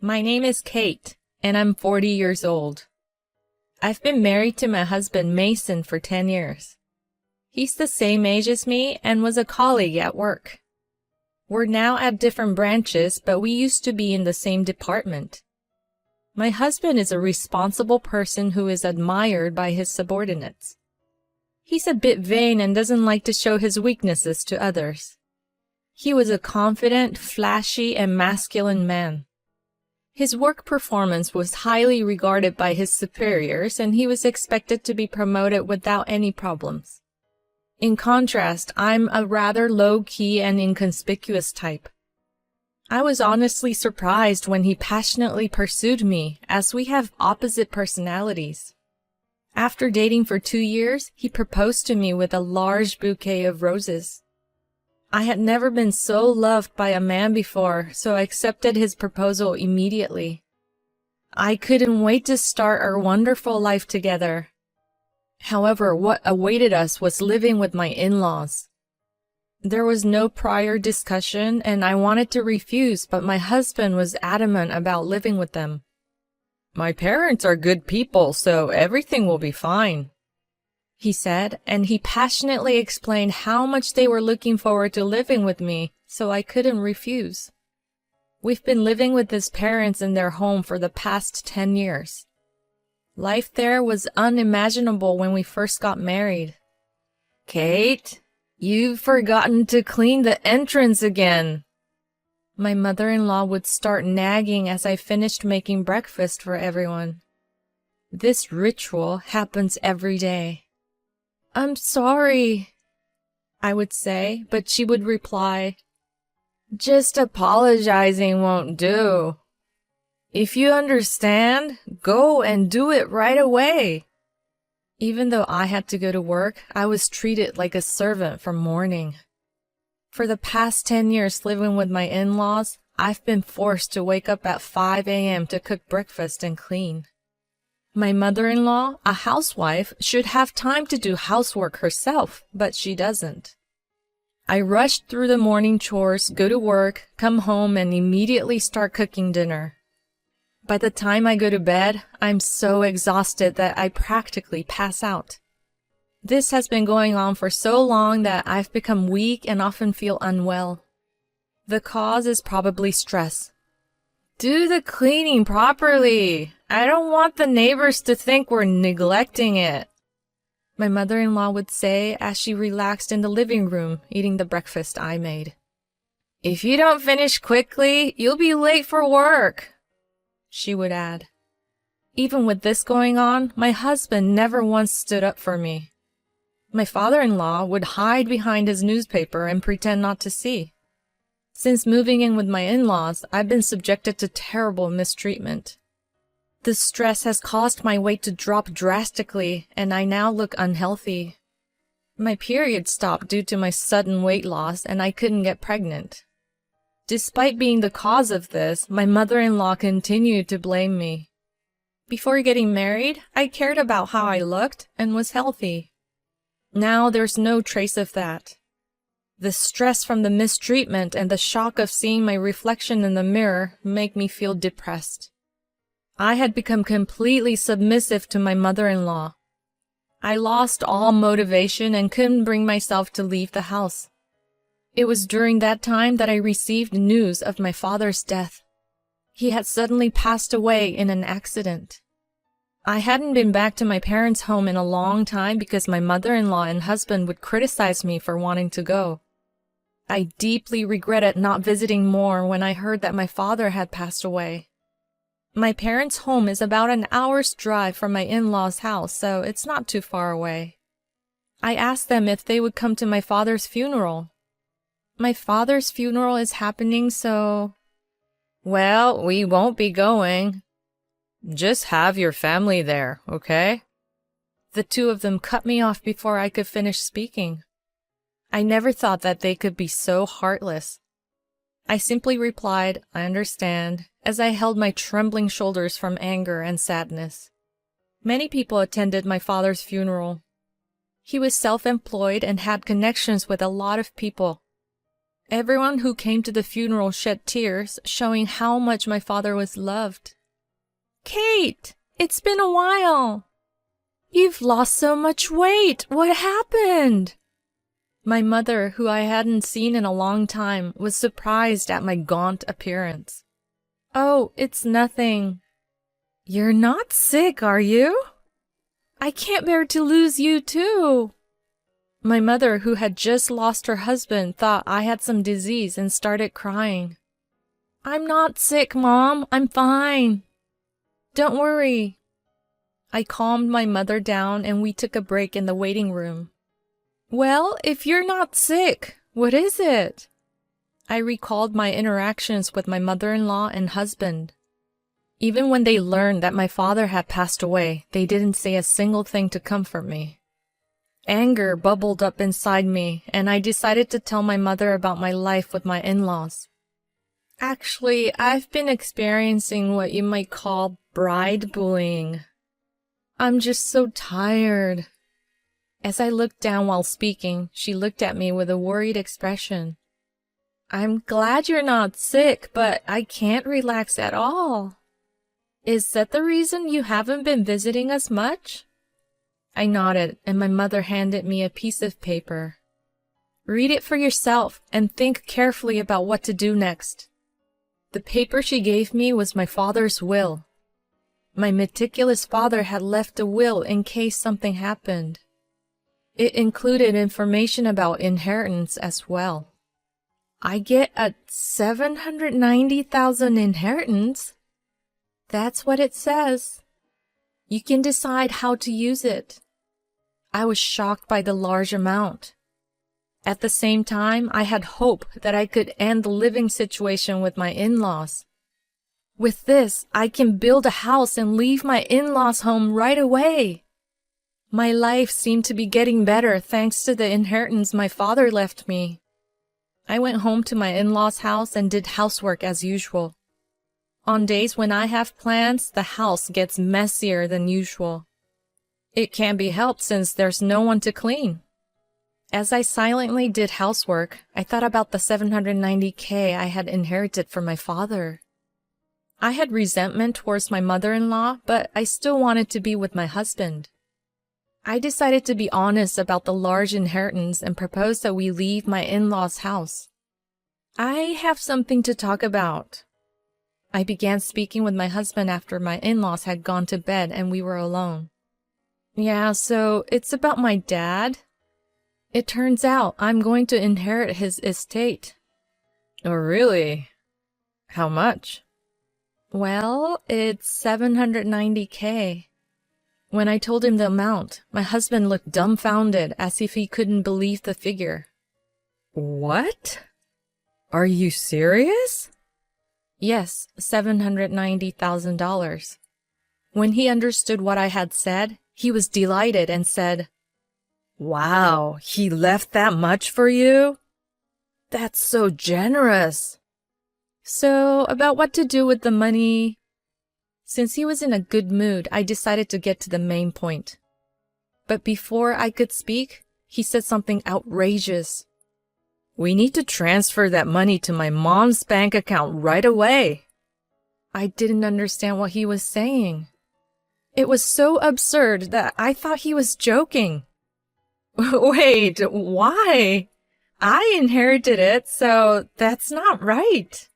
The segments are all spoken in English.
My name is Kate, and I'm 40 years old. I've been married to my husband Mason for 10 years. He's the same age as me and was a colleague at work. We're now at different branches, but we used to be in the same department. My husband is a responsible person who is admired by his subordinates. He's a bit vain and doesn't like to show his weaknesses to others. He was a confident, flashy, and masculine man. His work performance was highly regarded by his superiors, and he was expected to be promoted without any problems. In contrast, I'm a rather low-key and inconspicuous type. I was honestly surprised when he passionately pursued me, as we have opposite personalities. After dating for 2 years, he proposed to me with a large bouquet of roses. I had never been so loved by a man before, so I accepted his proposal immediately. I couldn't wait to start our wonderful life together. However, what awaited us was living with my in-laws. There was no prior discussion, and I wanted to refuse, but my husband was adamant about living with them. "My parents are good people, so everything will be fine," he said, and he passionately explained how much they were looking forward to living with me, so I couldn't refuse. We've been living with his parents in their home for the past 10 years. Life there was unimaginable when we first got married. "Kate, you've forgotten to clean the entrance again." My mother-in-law would start nagging as I finished making breakfast for everyone. This ritual happens every day. "I'm sorry," I would say, but she would reply, "Just apologizing won't do. If you understand, go and do it right away." Even though I had to go to work, I was treated like a servant from morning. For the past 10 years living with my in-laws, I've been forced to wake up at 5 a.m. to cook breakfast and clean. My mother-in-law, a housewife, should have time to do housework herself, but she doesn't. I rush through the morning chores, go to work, come home, and immediately start cooking dinner. By the time I go to bed, I'm so exhausted that I practically pass out. This has been going on for so long that I've become weak and often feel unwell. The cause is probably stress. "Do the cleaning properly. I don't want the neighbors to think we're neglecting it," my mother-in-law would say as she relaxed in the living room eating the breakfast I made. "If you don't finish quickly, you'll be late for work," she would add. Even with this going on, my husband never once stood up for me. My father-in-law would hide behind his newspaper and pretend not to see. Since moving in with my in-laws, I've been subjected to terrible mistreatment. The stress has caused my weight to drop drastically, and I now look unhealthy. My period stopped due to my sudden weight loss, and I couldn't get pregnant. Despite being the cause of this, my mother-in-law continued to blame me. Before getting married, I cared about how I looked and was healthy. Now there's no trace of that. The stress from the mistreatment and the shock of seeing my reflection in the mirror make me feel depressed. I had become completely submissive to my mother-in-law. I lost all motivation and couldn't bring myself to leave the house. It was during that time that I received news of my father's death. He had suddenly passed away in an accident. I hadn't been back to my parents' home in a long time because my mother-in-law and husband would criticize me for wanting to go. I deeply regretted not visiting more when I heard that my father had passed away. My parents' home is about an hour's drive from my in-laws' house, so it's not too far away. I asked them if they would come to my father's funeral. "My father's funeral is happening, so—" "Well, we won't be going. Just have your family there, okay?" The two of them cut me off before I could finish speaking. I never thought that they could be so heartless. I simply replied, "I understand," as I held my trembling shoulders from anger and sadness. Many people attended my father's funeral. He was self-employed and had connections with a lot of people. Everyone who came to the funeral shed tears, showing how much my father was loved. Kate, it's been a while. You've lost so much weight. What happened? My mother, who I hadn't seen in a long time, was surprised at my gaunt appearance. Oh, it's nothing. You're not sick, are you? I can't bear to lose you too. My mother, who had just lost her husband, thought I had some disease and started crying. I'm not sick, Mom. I'm fine. Don't worry. I calmed my mother down and we took a break in the waiting room. Well, if you're not sick, what is it? I recalled my interactions with my mother-in-law and husband. Even when they learned that my father had passed away, they didn't say a single thing to comfort me. Anger bubbled up inside me, and I decided to tell my mother about my life with my in-laws. Actually, I've been experiencing what you might call bride bullying. I'm just so tired. As I looked down while speaking, she looked at me with a worried expression. I'm glad you're not sick, but I can't relax at all. Is that the reason you haven't been visiting us much? I nodded, and my mother handed me a piece of paper. Read it for yourself and think carefully about what to do next. The paper she gave me was my father's will. My meticulous father had left a will in case something happened. It included information about inheritance as well. I get a $790,000 inheritance. That's what it says. You can decide how to use it. I was shocked by the large amount. At the same time, I had hope that I could end the living situation with my in-laws. With this, I can build a house and leave my in-laws' home right away. My life seemed to be getting better thanks to the inheritance my father left me. I went home to my in-laws' house and did housework as usual. On days when I have plans, the house gets messier than usual. It can't be helped since there's no one to clean. As I silently did housework, I thought about the $790K I had inherited from my father. I had resentment towards my mother-in-law, but I still wanted to be with my husband. I decided to be honest about the large inheritance and proposed that we leave my in-laws' house. I have something to talk about. I began speaking with my husband after my in-laws had gone to bed and we were alone. Yeah, so it's about my dad. It turns out I'm going to inherit his estate. Oh, really? How much? Well, it's $790K. When I told him the amount, my husband looked dumbfounded as if he couldn't believe the figure. What? Are you serious? Yes, $790,000. When he understood what I had said, he was delighted and said, Wow, he left that much for you? That's so generous. So, about what to do with the money? Since he was in a good mood, I decided to get to the main point. But before I could speak, he said something outrageous. We need to transfer that money to my mom's bank account right away. I didn't understand what he was saying. It was so absurd that I thought he was joking. Wait, why? I inherited it, so that's not right.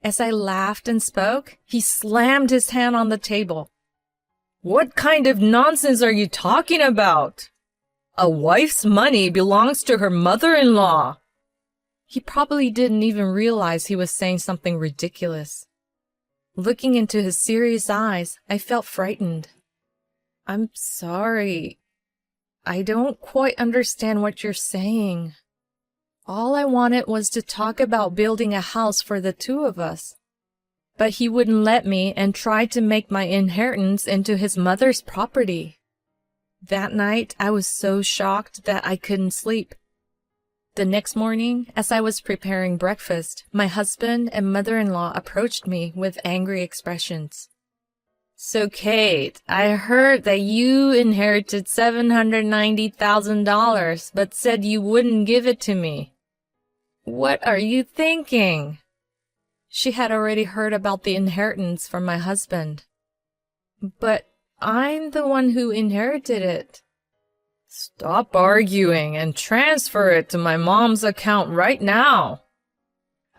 As I laughed and spoke, he slammed his hand on the table. What kind of nonsense are you talking about? A wife's money belongs to her mother-in-law. He probably didn't even realize he was saying something ridiculous. Looking into his serious eyes, I felt frightened. I'm sorry. I don't quite understand what you're saying. All I wanted was to talk about building a house for the two of us. But he wouldn't let me and tried to make my inheritance into his mother's property. That night, I was so shocked that I couldn't sleep. The next morning, as I was preparing breakfast, my husband and mother-in-law approached me with angry expressions. So, Kate, I heard that you inherited $790,000, but said you wouldn't give it to me. What are you thinking? She had already heard about the inheritance from my husband. But I'm the one who inherited it. Stop arguing and transfer it to my mom's account right now.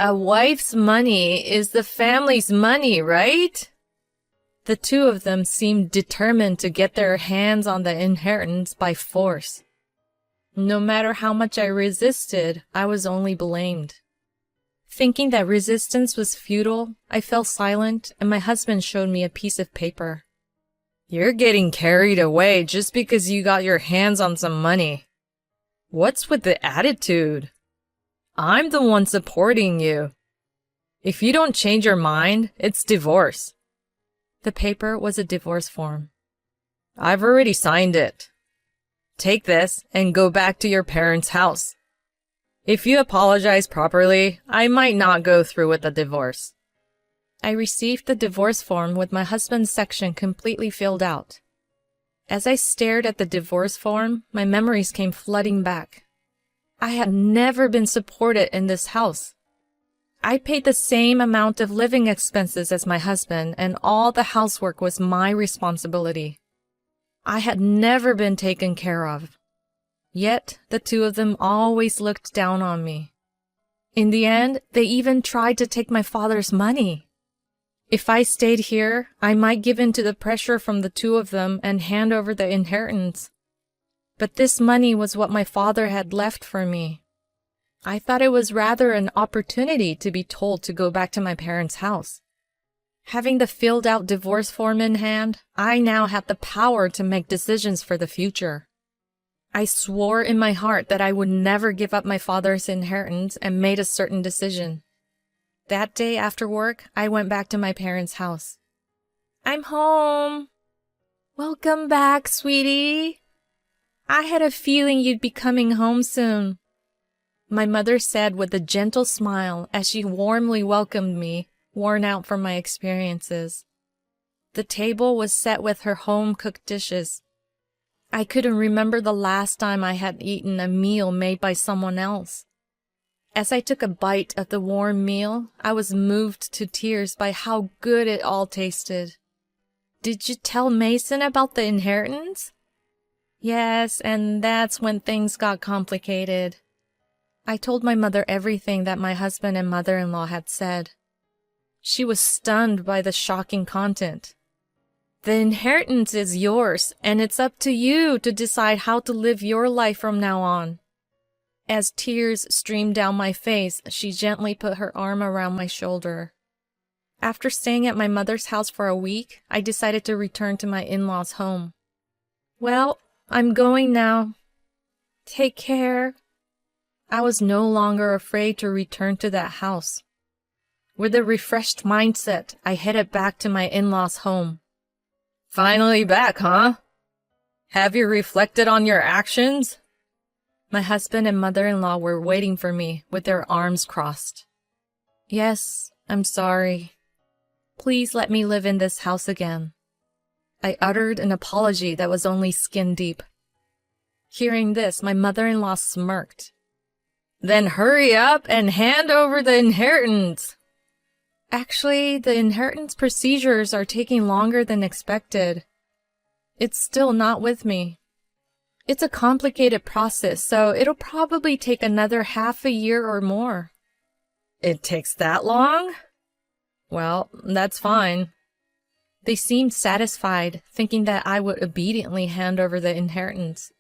A wife's money is the family's money, right? The two of them seemed determined to get their hands on the inheritance by force. No matter how much I resisted, I was only blamed. Thinking that resistance was futile, I fell silent, and my husband showed me a piece of paper. You're getting carried away just because you got your hands on some money. What's with the attitude? I'm the one supporting you. If you don't change your mind, it's divorce. The paper was a divorce form. I've already signed it. Take this and go back to your parents' house. If you apologize properly, I might not go through with the divorce. I received the divorce form with my husband's section completely filled out. As I stared at the divorce form, my memories came flooding back. I had never been supported in this house. I paid the same amount of living expenses as my husband, and all the housework was my responsibility. I had never been taken care of. Yet, the two of them always looked down on me. In the end, they even tried to take my father's money. If I stayed here, I might give in to the pressure from the two of them and hand over the inheritance. But this money was what my father had left for me. I thought it was rather an opportunity to be told to go back to my parents' house. Having the filled-out divorce form in hand, I now had the power to make decisions for the future. I swore in my heart that I would never give up my father's inheritance and made a certain decision. That day after work, I went back to my parents' house. I'm home. Welcome back, sweetie. I had a feeling you'd be coming home soon, my mother said with a gentle smile as she warmly welcomed me, worn out from my experiences. The table was set with her home-cooked dishes. I couldn't remember the last time I had eaten a meal made by someone else. As I took a bite of the warm meal, I was moved to tears by how good it all tasted. Did you tell Mason about the inheritance? Yes, and that's when things got complicated. I told my mother everything that my husband and mother-in-law had said. She was stunned by the shocking content. The inheritance is yours, and it's up to you to decide how to live your life from now on. As tears streamed down my face, she gently put her arm around my shoulder. After staying at my mother's house for a week, I decided to return to my in-laws' home. Well, I'm going now. Take care. I was no longer afraid to return to that house. With a refreshed mindset, I headed back to my in-laws' home. Finally back, huh? Have you reflected on your actions? My husband and mother-in-law were waiting for me with their arms crossed. Yes, I'm sorry. Please let me live in this house again. I uttered an apology that was only skin deep. Hearing this, my mother-in-law smirked. Then hurry up and hand over the inheritance. Actually, the inheritance procedures are taking longer than expected. It's still not with me. It's a complicated process, so it'll probably take another half a year or more. It takes that long? Well, that's fine. They seemed satisfied, thinking that I would obediently hand over the inheritance.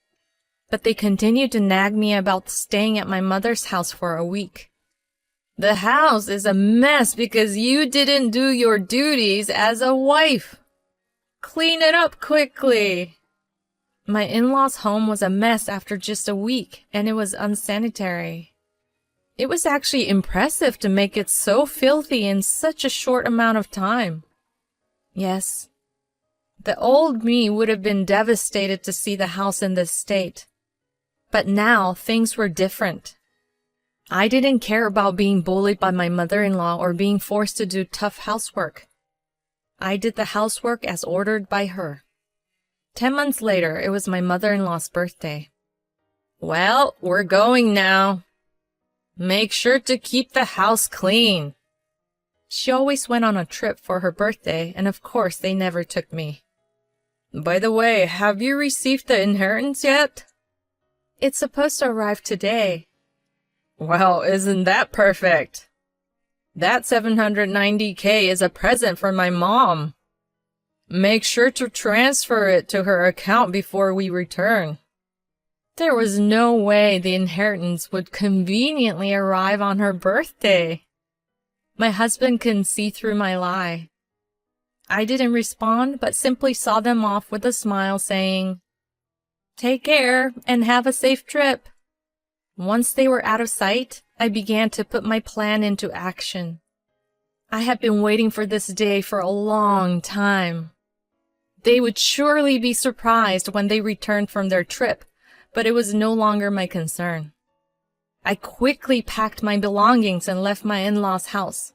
But they continued to nag me about staying at my mother's house for a week. The house is a mess because you didn't do your duties as a wife. Clean it up quickly. My in-laws' home was a mess after just a week, and it was unsanitary. It was actually impressive to make it so filthy in such a short amount of time. Yes, the old me would have been devastated to see the house in this state. But now things were different. I didn't care about being bullied by my mother-in-law or being forced to do tough housework. I did the housework as ordered by her. 10 months later, it was my mother-in-law's birthday. Well, we're going now. Make sure to keep the house clean. She always went on a trip for her birthday, and of course they never took me. By the way, have you received the inheritance yet? It's supposed to arrive today. Well, isn't that perfect? That $790K is a present for my mom. Make sure to transfer it to her account before we return. There was no way the inheritance would conveniently arrive on her birthday. My husband couldn't see through my lie. I didn't respond, but simply saw them off with a smile, saying, "Take care and have a safe trip." Once they were out of sight, I began to put my plan into action. I had been waiting for this day for a long time. They would surely be surprised when they returned from their trip, but it was no longer my concern. I quickly packed my belongings and left my in-laws' house.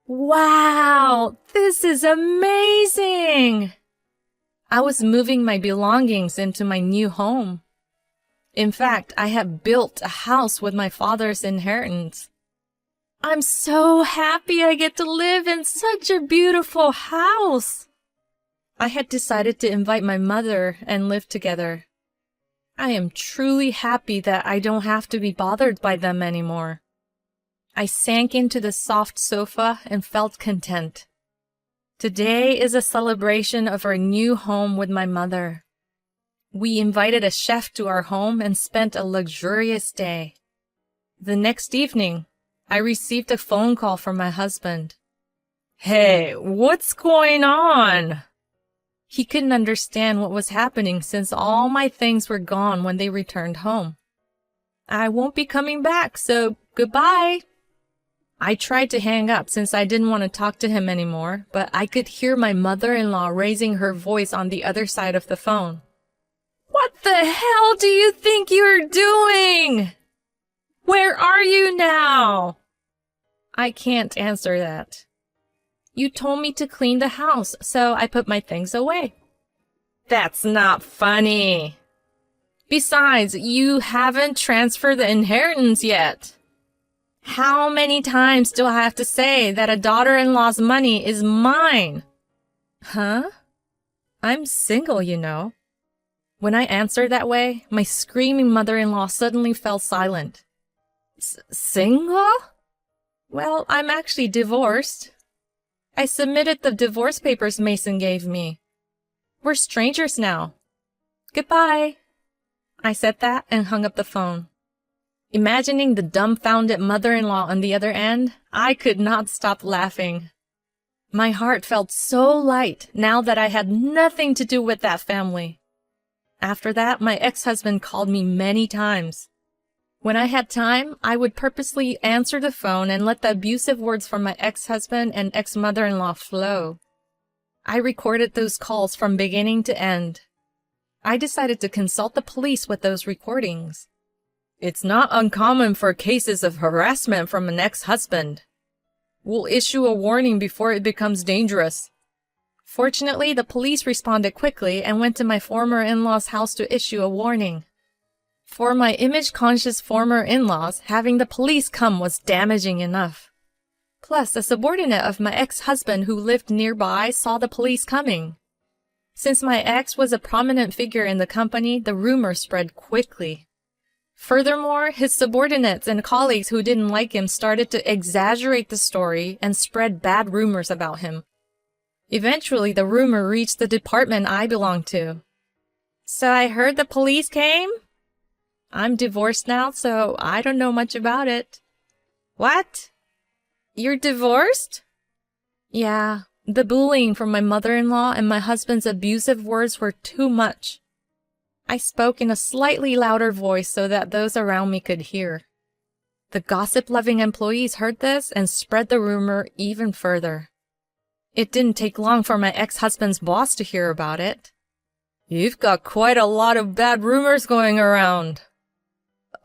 Wow, this is amazing! I was moving my belongings into my new home. In fact, I had built a house with my father's inheritance. I'm so happy I get to live in such a beautiful house. I had decided to invite my mother and live together. I am truly happy that I don't have to be bothered by them anymore. I sank into the soft sofa and felt content. Today is a celebration of our new home with my mother. We invited a chef to our home and spent a luxurious day. The next evening, I received a phone call from my husband. Hey, what's going on? He couldn't understand what was happening since all my things were gone when they returned home. I won't be coming back, so goodbye. I tried to hang up since I didn't want to talk to him anymore, but I could hear my mother-in-law raising her voice on the other side of the phone. What the hell do you think you're doing? Where are you now? I can't answer that. You told me to clean the house, so I put my things away. That's not funny. Besides, you haven't transferred the inheritance yet. How many times do I have to say that a daughter-in-law's money is mine? Huh? I'm single, you know. When I answered that way, my screaming mother-in-law suddenly fell silent. Single? Well, I'm actually divorced. I submitted the divorce papers Mason gave me. We're strangers now. Goodbye. I said that and hung up the phone. Imagining the dumbfounded mother-in-law on the other end, I could not stop laughing. My heart felt so light now that I had nothing to do with that family. After that, my ex-husband called me many times. When I had time, I would purposely answer the phone and let the abusive words from my ex-husband and ex-mother-in-law flow. I recorded those calls from beginning to end. I decided to consult the police with those recordings. It's not uncommon for cases of harassment from an ex-husband. We'll issue a warning before it becomes dangerous. Fortunately, the police responded quickly and went to my former in-law's house to issue a warning. For my image-conscious former in-laws, having the police come was damaging enough. Plus, a subordinate of my ex-husband who lived nearby saw the police coming. Since my ex was a prominent figure in the company, the rumor spread quickly. Furthermore, his subordinates and colleagues who didn't like him started to exaggerate the story and spread bad rumors about him. Eventually, the rumor reached the department I belonged to. So I heard the police came? I'm divorced now, so I don't know much about it. What? You're divorced? Yeah, the bullying from my mother-in-law and my husband's abusive words were too much. I spoke in a slightly louder voice so that those around me could hear. The gossip-loving employees heard this and spread the rumor even further. It didn't take long for my ex-husband's boss to hear about it. You've got quite a lot of bad rumors going around.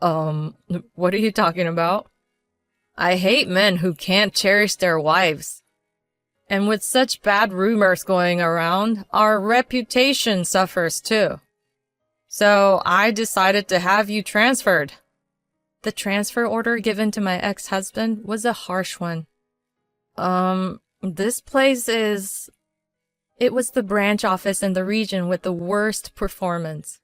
What are you talking about? I hate men who can't cherish their wives. And with such bad rumors going around, our reputation suffers too. So I decided to have you transferred. The transfer order given to my ex-husband was a harsh one. This place is... It was the branch office in the region with the worst performance.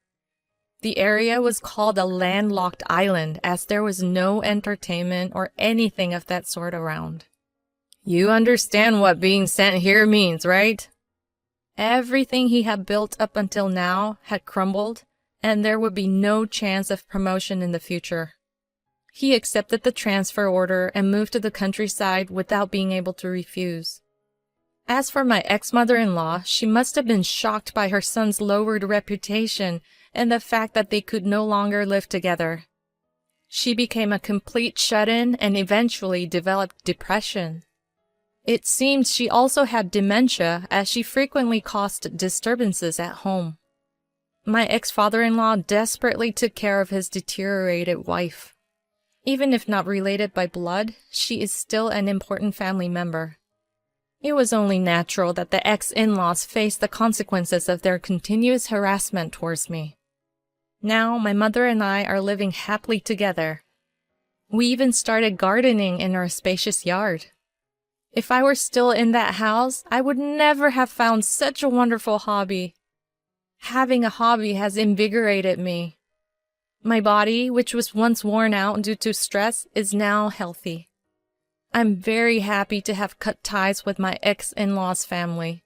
The area was called a landlocked island as there was no entertainment or anything of that sort around. You understand what being sent here means, right? Everything he had built up until now had crumbled, and there would be no chance of promotion in the future. He accepted the transfer order and moved to the countryside without being able to refuse. As for my ex-mother-in-law, she must have been shocked by her son's lowered reputation and the fact that they could no longer live together. She became a complete shut-in and eventually developed depression. It seemed she also had dementia as she frequently caused disturbances at home. My ex-father-in-law desperately took care of his deteriorated wife. Even if not related by blood, she is still an important family member. It was only natural that the ex-in-laws faced the consequences of their continuous harassment towards me. Now, my mother and I are living happily together. We even started gardening in our spacious yard. If I were still in that house, I would never have found such a wonderful hobby. Having a hobby has invigorated me. My body, which was once worn out due to stress, is now healthy. I'm very happy to have cut ties with my ex-in-law's family.